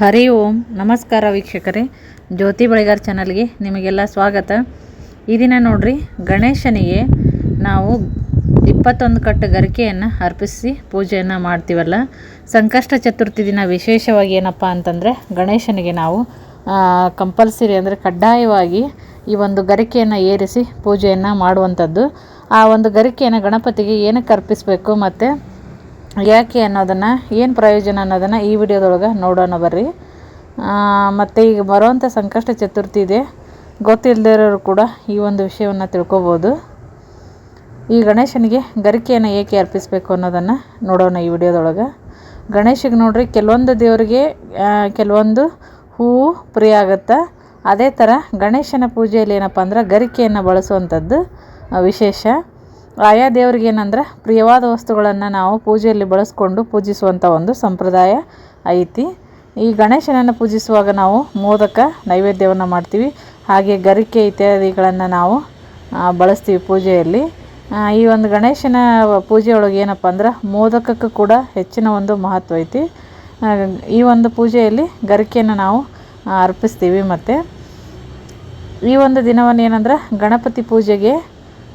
ಹರಿ ಓಂ ನಮಸ್ಕಾರ ವೀಕ್ಷಕರೇ, ಜ್ಯೋತಿ ಬಳಿಗಾರ್ ಚಾನಲ್ಗೆ ನಿಮಗೆಲ್ಲ ಸ್ವಾಗತ. ಈ ದಿನ ನೋಡ್ರಿ, ಗಣೇಶನಿಗೆ ನಾವು 21 ಕಟ್ಟು ಗರಿಕೆಯನ್ನು ಅರ್ಪಿಸಿ ಪೂಜೆಯನ್ನು ಮಾಡ್ತೀವಲ್ಲ. ಸಂಕಷ್ಟ ಚತುರ್ಥಿ ದಿನ ವಿಶೇಷವಾಗಿ ಏನಪ್ಪ ಅಂತಂದರೆ ಗಣೇಶನಿಗೆ ನಾವು ಕಂಪಲ್ಸರಿ ಅಂದರೆ ಕಡ್ಡಾಯವಾಗಿ ಈ ಒಂದು ಗರಿಕೆಯನ್ನು ಏರಿಸಿ ಪೂಜೆಯನ್ನು ಮಾಡುವಂಥದ್ದು. ಆ ಒಂದು ಗರಿಕೆಯನ್ನು ಗಣಪತಿಗೆ ಏನಕ್ಕೆ ಅರ್ಪಿಸಬೇಕು ಮತ್ತು ಯಾಕೆ ಅನ್ನೋದನ್ನು, ಏನು ಪ್ರಯೋಜನ ಅನ್ನೋದನ್ನು ಈ ವಿಡಿಯೋದೊಳಗೆ ನೋಡೋಣ ಬರ್ರಿ. ಮತ್ತು ಈಗ ಬರುವಂಥ ಸಂಕಷ್ಟ ಚತುರ್ಥಿ ಇದೆ, ಗೊತ್ತಿಲ್ಲದೇ ಇರೋರು ಕೂಡ ಈ ಒಂದು ವಿಷಯವನ್ನು ತಿಳ್ಕೊಬೋದು. ಈ ಗಣೇಶನಿಗೆ ಗರಿಕೆಯನ್ನು ಏಕೆ ಅರ್ಪಿಸಬೇಕು ಅನ್ನೋದನ್ನು ನೋಡೋಣ ಈ ವಿಡಿಯೋದೊಳಗೆ. ಗಣೇಶಗೆ ನೋಡ್ರಿ, ಕೆಲವೊಂದು ದೇವರಿಗೆ ಕೆಲವೊಂದು ಹೂವು ಪ್ರಿಯ ಆಗುತ್ತೆ. ಅದೇ ಥರ ಗಣೇಶನ ಪೂಜೆಯಲ್ಲಿ ಏನಪ್ಪ ಅಂದ್ರೆ ಗರಿಕೆಯನ್ನು ಬಳಸುವಂಥದ್ದು ವಿಶೇಷ. ಆಯಾ ದೇವ್ರಿಗೆ ಏನಂದ್ರೆ ಪ್ರಿಯವಾದ ವಸ್ತುಗಳನ್ನು ನಾವು ಪೂಜೆಯಲ್ಲಿ ಬಳಸ್ಕೊಂಡು ಪೂಜಿಸುವಂಥ ಒಂದು ಸಂಪ್ರದಾಯ ಐತಿ. ಈ ಗಣೇಶನನ್ನು ಪೂಜಿಸುವಾಗ ನಾವು ಮೋದಕ ನೈವೇದ್ಯವನ್ನು ಮಾಡ್ತೀವಿ, ಹಾಗೆ ಗರಿಕೆ ಇತ್ಯಾದಿಗಳನ್ನು ನಾವು ಬಳಸ್ತೀವಿ ಪೂಜೆಯಲ್ಲಿ. ಈ ಒಂದು ಗಣೇಶನ ಪೂಜೆಯೊಳಗೆ ಏನಪ್ಪ ಅಂದ್ರೆ ಮೋದಕಕ್ಕೂ ಕೂಡ ಹೆಚ್ಚಿನ ಒಂದು ಮಹತ್ವ ಐತಿ. ಈ ಒಂದು ಪೂಜೆಯಲ್ಲಿ ಗರಿಕೆಯನ್ನು ನಾವು ಅರ್ಪಿಸ್ತೀವಿ. ಮತ್ತು ಈ ಒಂದು ದಿನವನ್ನು ಏನಂದ್ರೆ ಗಣಪತಿ ಪೂಜೆಗೆ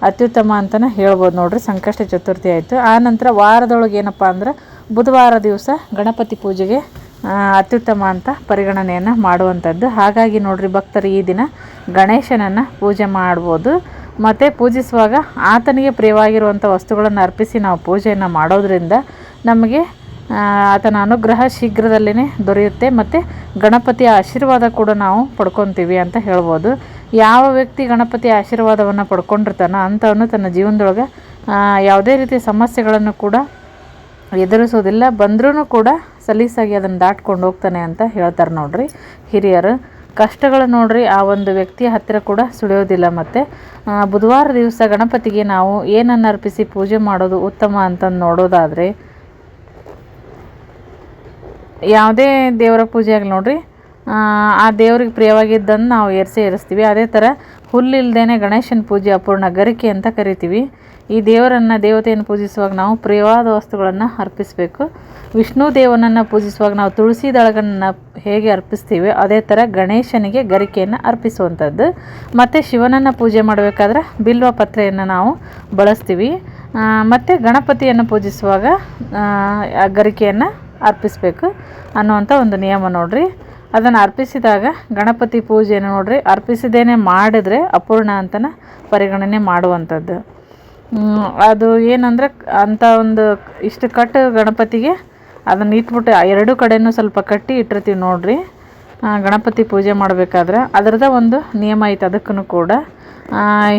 ಅತ್ಯುತ್ತಮ ಅಂತಲೇ ಹೇಳ್ಬೋದು ನೋಡ್ರಿ. ಸಂಕಷ್ಟ ಚತುರ್ಥಿ ಆಯಿತು, ಆ ನಂತರ ವಾರದೊಳಗೆ ಏನಪ್ಪ ಅಂದ್ರೆ ಬುಧವಾರ ದಿವಸ ಗಣಪತಿ ಪೂಜೆಗೆ ಅತ್ಯುತ್ತಮ ಅಂತ ಪರಿಗಣನೆಯನ್ನು ಮಾಡುವಂಥದ್ದು. ಹಾಗಾಗಿ ನೋಡ್ರಿ, ಭಕ್ತರು ಈ ದಿನ ಗಣೇಶನನ್ನು ಪೂಜೆ ಮಾಡ್ಬೋದು. ಮತ್ತು ಪೂಜಿಸುವಾಗ ಆತನಿಗೆ ಪ್ರಿಯವಾಗಿರುವಂಥ ವಸ್ತುಗಳನ್ನು ಅರ್ಪಿಸಿ ನಾವು ಪೂಜೆಯನ್ನು ಮಾಡೋದ್ರಿಂದ ನಮಗೆ ಆತನ ಅನುಗ್ರಹ ಶೀಘ್ರದಲ್ಲೇ ದೊರೆಯುತ್ತೆ. ಮತ್ತು ಗಣಪತಿಯ ಆಶೀರ್ವಾದ ಕೂಡ ನಾವು ಪಡ್ಕೊತೀವಿ ಅಂತ ಹೇಳ್ಬೋದು. ಯಾವ ವ್ಯಕ್ತಿ ಗಣಪತಿಯ ಆಶೀರ್ವಾದವನ್ನು ಪಡ್ಕೊಂಡಿರ್ತಾನೋ ಅಂಥವನು ತನ್ನ ಜೀವನದೊಳಗೆ ಯಾವುದೇ ರೀತಿಯ ಸಮಸ್ಯೆಗಳನ್ನು ಕೂಡ ಎದುರಿಸೋದಿಲ್ಲ, ಬಂದ್ರೂ ಕೂಡ ಸಲೀಸಾಗಿ ಅದನ್ನು ದಾಟ್ಕೊಂಡು ಹೋಗ್ತಾನೆ ಅಂತ ಹೇಳ್ತಾರೆ ನೋಡ್ರಿ ಹಿರಿಯರು. ಕಷ್ಟಗಳು ನೋಡ್ರಿ ಆ ಒಂದು ವ್ಯಕ್ತಿಯ ಹತ್ತಿರ ಕೂಡ ಸುಳಿಯೋದಿಲ್ಲ. ಮತ್ತು ಬುಧವಾರ ದಿವಸ ಗಣಪತಿಗೆ ನಾವು ಏನನ್ನು ಅರ್ಪಿಸಿ ಪೂಜೆ ಮಾಡೋದು ಉತ್ತಮ ಅಂತಂದು ನೋಡೋದಾದರೆ, ಯಾವುದೇ ದೇವರ ಪೂಜೆ ಆಗಲಿ ನೋಡ್ರಿ, ಆ ದೇವ್ರಿಗೆ ಪ್ರಿಯವಾಗಿದ್ದನ್ನು ನಾವು ಏರಿಸ್ತೀವಿ. ಅದೇ ಥರ ಹುಲ್ಲಿಲ್ದೇನೆ ಗಣೇಶನ ಪೂಜೆ ಅಪೂರ್ಣ, ಗರಿಕೆ ಅಂತ ಕರಿತೀವಿ. ಈ ದೇವತೆಯನ್ನು ಪೂಜಿಸುವಾಗ ನಾವು ಪ್ರಿಯವಾದ ವಸ್ತುಗಳನ್ನು ಅರ್ಪಿಸಬೇಕು. ವಿಷ್ಣು ದೇವನನ್ನು ಪೂಜಿಸುವಾಗ ನಾವು ತುಳಸಿ ದಳಗಳನ್ನು ಹೇಗೆ ಅರ್ಪಿಸ್ತೀವಿ ಅದೇ ಥರ ಗಣೇಶನಿಗೆ ಗರಿಕೆಯನ್ನು ಅರ್ಪಿಸುವಂಥದ್ದು. ಮತ್ತು ಶಿವನನ್ನು ಪೂಜೆ ಮಾಡಬೇಕಾದ್ರೆ ಬಿಲ್ವ ಪತ್ರೆಯನ್ನು ನಾವು ಬಳಸ್ತೀವಿ. ಮತ್ತು ಗಣಪತಿಯನ್ನು ಪೂಜಿಸುವಾಗ ಗರಿಕೆಯನ್ನು ಅರ್ಪಿಸಬೇಕು ಅನ್ನುವಂಥ ಒಂದು ನಿಯಮ ನೋಡ್ರಿ. ಅದನ್ನು ಅರ್ಪಿಸಿದಾಗ ಗಣಪತಿ ಪೂಜೆಯನ್ನು ನೋಡ್ರಿ ಅರ್ಪಿಸಿದೇನೆ ಮಾಡಿದರೆ ಅಪೂರ್ಣ ಅಂತನ ಪರಿಗಣನೆ ಮಾಡುವಂಥದ್ದು. ಅದು ಏನಂದ್ರೆ ಅಂಥ ಒಂದು ಇಷ್ಟು ಕಟ್ಟು ಗಣಪತಿಗೆ ಅದನ್ನು ಇಟ್ಬಿಟ್ಟು ಎರಡು ಕಡೆಯೂ ಸ್ವಲ್ಪ ಕಟ್ಟಿ ಇಟ್ಟಿರ್ತೀವಿ ನೋಡ್ರಿ. ಗಣಪತಿ ಪೂಜೆ ಮಾಡಬೇಕಾದ್ರೆ ಅದರದ್ದೇ ಒಂದು ನಿಯಮ ಐತೆ. ಅದಕ್ಕೂ ಕೂಡ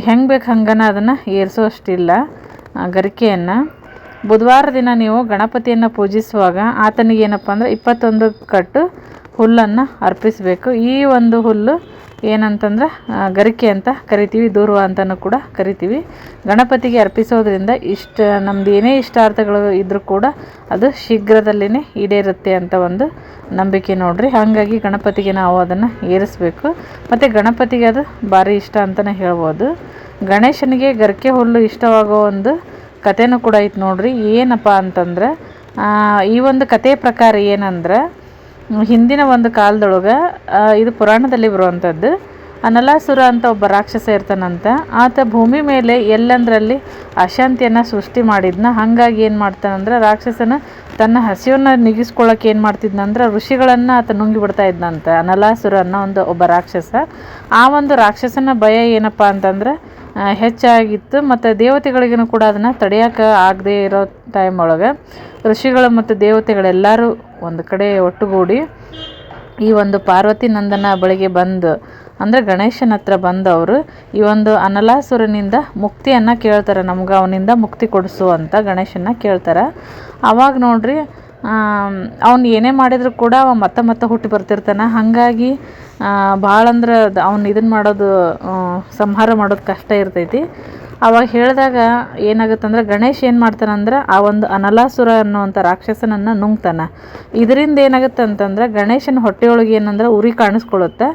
ಹೆಂಗೆ ಬೇಕು ಹಂಗನ ಅದನ್ನು ಏರಿಸೋಷ್ಟಿಲ್ಲ ಗರಿಕೆಯನ್ನು. ಬುಧವಾರ ದಿನ ನೀವು ಗಣಪತಿಯನ್ನು ಪೂಜಿಸುವಾಗ ಆತನಿಗೆ ಏನಪ್ಪ ಅಂದರೆ 21 ಕಟ್ಟು ಹುಲ್ಲನ್ನು ಅರ್ಪಿಸಬೇಕು. ಈ ಒಂದು ಹುಲ್ಲು ಏನಂತಂದ್ರೆ ಗರಿಕೆ ಅಂತ ಕರಿತೀವಿ, ದೂರ್ವ ಅಂತಲೂ ಕೂಡ ಕರಿತೀವಿ. ಗಣಪತಿಗೆ ಅರ್ಪಿಸೋದ್ರಿಂದ ನಮ್ದು ಏನೇ ಇಷ್ಟಾರ್ಥಗಳು ಇದ್ದರೂ ಕೂಡ ಅದು ಶೀಘ್ರದಲ್ಲೇ ಈಡೇರುತ್ತೆ ಅಂತ ಒಂದು ನಂಬಿಕೆ ನೋಡ್ರಿ. ಹಾಗಾಗಿ ಗಣಪತಿಗೆ ನಾವು ಅದನ್ನು ಏರಿಸಬೇಕು. ಮತ್ತು ಗಣಪತಿಗೆ ಅದು ಭಾರಿ ಇಷ್ಟ ಅಂತಲೇ ಹೇಳ್ಬೋದು. ಗಣೇಶನಿಗೆ ಗರಿಕೆ ಹುಲ್ಲು ಇಷ್ಟವಾಗೋ ಒಂದು ಕಥೆನೂ ಕೂಡ ಐತೆ ನೋಡ್ರಿ. ಏನಪ್ಪ ಅಂತಂದ್ರೆ ಈ ಒಂದು ಕಥೆಯ ಪ್ರಕಾರ ಏನಂದ್ರೆ, ಹಿಂದಿನ ಒಂದು ಕಾಲದೊಳಗೆ ಇದು ಪುರಾಣದಲ್ಲಿ ಬರುವಂಥದ್ದು. ಅನಲಾಸುರ ಅಂತ ಒಬ್ಬ ರಾಕ್ಷಸ ಇರ್ತಾನಂತ. ಆತ ಭೂಮಿ ಮೇಲೆ ಎಲ್ಲಂದ್ರಲ್ಲಿ ಅಶಾಂತಿಯನ್ನು ಸೃಷ್ಟಿ ಮಾಡಿದ್ನ. ಹಾಗಾಗಿ ಏನು ಮಾಡ್ತಾನಂದ್ರೆ ರಾಕ್ಷಸನ ತನ್ನ ಹಸಿವನ್ನು ನಿಗಿಸ್ಕೊಳ್ಳೋಕೆ ಏನು ಮಾಡ್ತಿದ್ನಂದ್ರೆ ಋಷಿಗಳನ್ನು ಆತ ನುಂಗಿ ಬಿಡ್ತಾ ಇದ್ನಂತ. ಅನಲಾಸುರ ಅನ್ನೋ ಒಬ್ಬ ರಾಕ್ಷಸ. ಆ ಒಂದು ರಾಕ್ಷಸನ ಭಯ ಏನಪ್ಪ ಅಂತಂದ್ರೆ ಹೆಚ್ಚಾಗಿತ್ತು. ಮತ್ತು ದೇವತೆಗಳಿಗೂ ಕೂಡ ಅದನ್ನು ತಡೆಯೋಕೆ ಆಗದೆ ಇರೋ ಟೈಮ್ ಒಳಗೆ ಋಷಿಗಳು ಮತ್ತು ದೇವತೆಗಳೆಲ್ಲರೂ ಒಂದು ಕಡೆ ಒಟ್ಟುಗೂಡಿ ಈ ಒಂದು ಪಾರ್ವತಿ ನಂದನ ಬಳಿಗೆ ಬಂದು, ಅಂದರೆ ಗಣೇಶನ ಹತ್ರ ಬಂದವರು ಈ ಒಂದು ಅನಲಾಸುರನಿಂದ ಮುಕ್ತಿಯನ್ನು ಕೇಳ್ತಾರೆ. ನಮ್ಗೆ ಅವನಿಂದ ಮುಕ್ತಿ ಕೊಡಿಸು ಅಂತ ಗಣೇಶನ ಕೇಳ್ತಾರೆ. ಆವಾಗ ನೋಡ್ರಿ, ಅವ್ನು ಏನೇ ಮಾಡಿದರೂ ಕೂಡ ಅವ ಮತ್ತೆ ಹುಟ್ಟಿ ಬರ್ತಿರ್ತಾನೆ. ಹಾಗಾಗಿ ಭಾಳ ಅಂದ್ರೆ ಅವ್ನು ಇದನ್ನು ಮಾಡೋದು, ಸಂಹಾರ ಮಾಡೋದು ಕಷ್ಟ ಇರ್ತೈತಿ. ಅವಾಗ ಹೇಳಿದಾಗ ಏನಾಗುತ್ತಂದ್ರೆ ಗಣೇಶ್ ಏನು ಮಾಡ್ತಾನಂದ್ರೆ ಆ ಒಂದು ಅನಲಾಸುರ ಅನ್ನುವಂಥ ರಾಕ್ಷಸನನ್ನು ನುಂಗ್ತಾನೆ. ಇದರಿಂದ ಏನಾಗುತ್ತೆ ಅಂತಂದ್ರೆ ಗಣೇಶನ ಹೊಟ್ಟೆಯೊಳಗೆ ಏನಂದ್ರೆ ಉರಿ ಕಾಣಿಸ್ಕೊಳ್ಳುತ್ತೆ.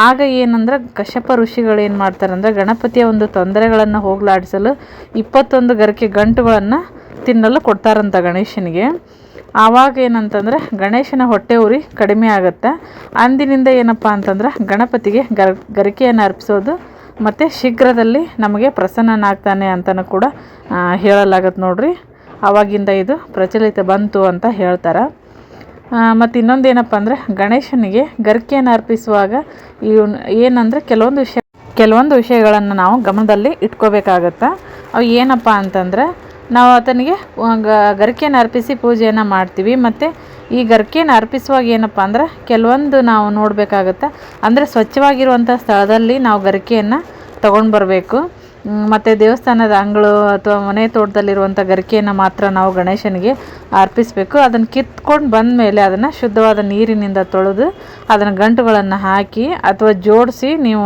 ಆಗ ಏನಂದ್ರೆ ಕಶ್ಯಪ ಋಷಿಗಳು ಏನು ಮಾಡ್ತಾರಂದ್ರೆ ಗಣಪತಿಯ ಒಂದು ತೊಂದರೆಗಳನ್ನು ಹೋಗಲಾಡಿಸಲು 21 ಗರಿಕೆ ಗಂಟುಗಳನ್ನು ತಿನ್ನಲು ಕೊಡ್ತಾರಂತ ಗಣೇಶನಿಗೆ. ಆವಾಗ ಏನಂತಂದ್ರೆ ಗಣೇಶನ ಹೊಟ್ಟೆ ಉರಿ ಕಡಿಮೆ ಆಗುತ್ತೆ. ಅಂದಿನಿಂದ ಏನಪ್ಪ ಅಂತಂದ್ರೆ ಗಣಪತಿಗೆ ಗರಿಕೆಯನ್ನು ಅರ್ಪಿಸೋದು ಮತ್ತು ಶೀಘ್ರದಲ್ಲಿ ನಮಗೆ ಪ್ರಸನ್ನನಾಗ್ತಾನೆ ಅಂತಲೂ ಕೂಡ ಹೇಳಲಾಗತ್ತೆ ನೋಡ್ರಿ. ಆವಾಗಿಂದ ಇದು ಪ್ರಚಲಿತ ಬಂತು ಅಂತ ಹೇಳ್ತಾರೆ. ಮತ್ತು ಇನ್ನೊಂದು ಏನಪ್ಪ ಅಂದರೆ ಗಣೇಶನಿಗೆ ಗರಿಕೆಯನ್ನು ಅರ್ಪಿಸುವಾಗ ಏನಂದರೆ ಕೆಲವೊಂದು ವಿಷಯಗಳನ್ನು ನಾವು ಗಮನದಲ್ಲಿ ಇಟ್ಕೋಬೇಕಾಗತ್ತೆ. ಅವು ಏನಪ್ಪ ಅಂತಂದರೆ ನಾವು ಆತನಿಗೆ ಗರಿಕೆಯನ್ನು ಅರ್ಪಿಸಿ ಪೂಜೆಯನ್ನು ಮಾಡ್ತೀವಿ. ಮತ್ತು ಈ ಗರಿಕೆಯನ್ನು ಅರ್ಪಿಸುವಾಗ ಏನಪ್ಪ ಅಂದ್ರೆ ಕೆಲವೊಂದು ನಾವು ನೋಡಬೇಕಾಗತ್ತೆ. ಅಂದರೆ ಸ್ವಚ್ಛವಾಗಿರುವಂಥ ಸ್ಥಳದಲ್ಲಿ ನಾವು ಗರಿಕೆಯನ್ನು ತೊಗೊಂಡು ಬರಬೇಕು. ಮತ್ತು ದೇವಸ್ಥಾನದ ಅಂಗಳು ಅಥವಾ ಮನೆ ತೋಟದಲ್ಲಿರುವಂಥ ಗರಿಕೆಯನ್ನು ಮಾತ್ರ ನಾವು ಗಣೇಶನಿಗೆ ಅರ್ಪಿಸಬೇಕು. ಅದನ್ನು ಕಿತ್ಕೊಂಡು ಬಂದ ಮೇಲೆ ಅದನ್ನು ಶುದ್ಧವಾದ ನೀರಿನಿಂದ ತೊಳೆದು ಅದನ್ನು ಗಂಟುಗಳನ್ನು ಹಾಕಿ ಅಥವಾ ಜೋಡಿಸಿ ನೀವು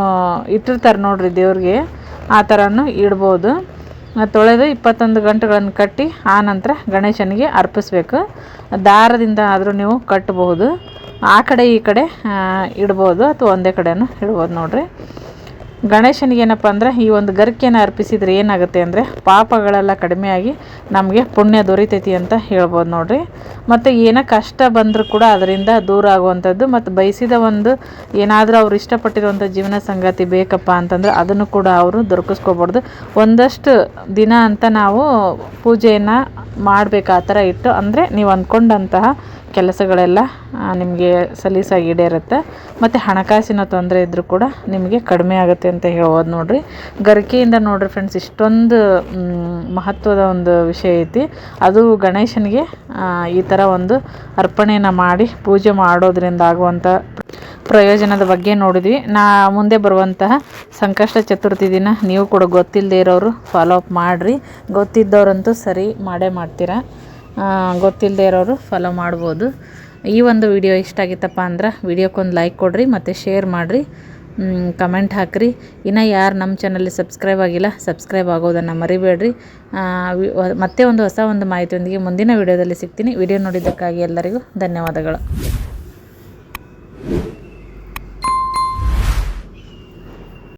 ಇಟ್ಟಿರ್ತಾರೆ ನೋಡ್ರಿ ದೇವ್ರಿಗೆ, ಆ ಥರನೂ ಇಡ್ಬೋದು. ತೊಳೆದು 21 ಗಂಟುಗಳನ್ನು ಕಟ್ಟಿ ಆ ನಂತರ ಗಣೇಶನಿಗೆ ಅರ್ಪಿಸ್ಬೇಕು. ದಾರದಿಂದ ಆದರೂ ನೀವು ಕಟ್ಟಬಹುದು, ಆ ಕಡೆ ಈ ಕಡೆ ಇಡ್ಬೋದು ಅಥವಾ ಒಂದೇ ಕಡೆನೂ ಇಡ್ಬೋದು ನೋಡ್ರಿ. ಗಣೇಶನಿಗೆ ಏನಪ್ಪ ಅಂದರೆ ಈ ಒಂದು ಗರಿಕೆಯನ್ನು ಅರ್ಪಿಸಿದರೆ ಏನಾಗುತ್ತೆ ಅಂದರೆ ಪಾಪಗಳೆಲ್ಲ ಕಡಿಮೆಯಾಗಿ ನಮಗೆ ಪುಣ್ಯ ದೊರೀತೈತಿ ಅಂತ ಹೇಳ್ಬೋದು ನೋಡ್ರಿ. ಮತ್ತು ಏನೋ ಕಷ್ಟ ಬಂದರೂ ಕೂಡ ಅದರಿಂದ ದೂರ ಆಗುವಂಥದ್ದು, ಮತ್ತು ಬಯಸಿದ ಒಂದು ಏನಾದರೂ ಅವ್ರು ಇಷ್ಟಪಟ್ಟಿರುವಂಥ ಜೀವನ ಸಂಗಾತಿ ಬೇಕಪ್ಪ ಅಂತಂದ್ರೆ ಅದನ್ನು ಕೂಡ ಅವರು ದೊರಕಿಸ್ಕೋಬಾರ್ದು. ಒಂದಷ್ಟು ದಿನ ಅಂತ ನಾವು ಪೂಜೆಯನ್ನು ಮಾಡಬೇಕು ಆ ಥರ ಇಟ್ಟು, ಅಂದರೆ ನೀವು ಅಂದ್ಕೊಂಡಂತಹ ಕೆಲಸಗಳೆಲ್ಲ ನಿಮಗೆ ಸಲೀಸಾಗಿ ಈಡೇರುತ್ತೆ. ಮತ್ತು ಹಣಕಾಸಿನ ತೊಂದರೆ ಇದ್ದರೂ ಕೂಡ ನಿಮಗೆ ಕಡಿಮೆ ಆಗುತ್ತೆ ಅಂತ ಹೇಳ್ಬೋದು ನೋಡ್ರಿ. ಗರಿಕೆಯಿಂದ ನೋಡ್ರಿ ಫ್ರೆಂಡ್ಸ್ ಇಷ್ಟೊಂದು ಮಹತ್ವದ ಒಂದು ವಿಷಯ ಐತಿ. ಅದು ಗಣೇಶನಿಗೆ ಈ ಥರ ಒಂದು ಅರ್ಪಣೆಯನ್ನು ಮಾಡಿ ಪೂಜೆ ಮಾಡೋದ್ರಿಂದ ಆಗುವಂಥ ಪ್ರಯೋಜನದ ಬಗ್ಗೆ ನೋಡಿದ್ವಿ. ಮುಂದೆ ಬರುವಂತಹ ಸಂಕಷ್ಟ ಚತುರ್ಥಿ ದಿನ ನೀವು ಕೂಡ ಗೊತ್ತಿಲ್ಲದೆ ಇರೋರು ಫಾಲೋ ಅಪ್ ಮಾಡಿರಿ. ಗೊತ್ತಿದ್ದವರಂತೂ ಸರಿ ಮಾಡೇ ಮಾಡ್ತೀರಾ, ಗೊತ್ತಿಲ್ಲದೆ ಇರೋರು ಫಾಲೋ ಮಾಡ್ಬೋದು. ಈ ಒಂದು ವಿಡಿಯೋ ಇಷ್ಟ ಆಗಿತ್ತಪ್ಪ ಅಂದ್ರೆ ವಿಡಿಯೋಕ್ಕೊಂದು ಲೈಕ್ ಕೊಡಿರಿ ಮತ್ತು ಶೇರ್ ಮಾಡಿರಿ, ಕಮೆಂಟ್ ಹಾಕಿರಿ. ಇನ್ನು ಯಾರು ನಮ್ಮ ಚಾನಲ್ಲಿ ಸಬ್ಸ್ಕ್ರೈಬ್ ಆಗಿಲ್ಲ ಸಬ್ಸ್ಕ್ರೈಬ್ ಆಗೋದನ್ನು ಮರಿಬೇಡ್ರಿ. ಮತ್ತೆ ಒಂದು ಹೊಸ ಮಾಹಿತಿಯೊಂದಿಗೆ ಮುಂದಿನ ವಿಡಿಯೋದಲ್ಲಿ ಸಿಗ್ತೀನಿ. ವಿಡಿಯೋ ನೋಡಿದ್ದಕ್ಕಾಗಿ ಎಲ್ಲರಿಗೂ ಧನ್ಯವಾದಗಳು.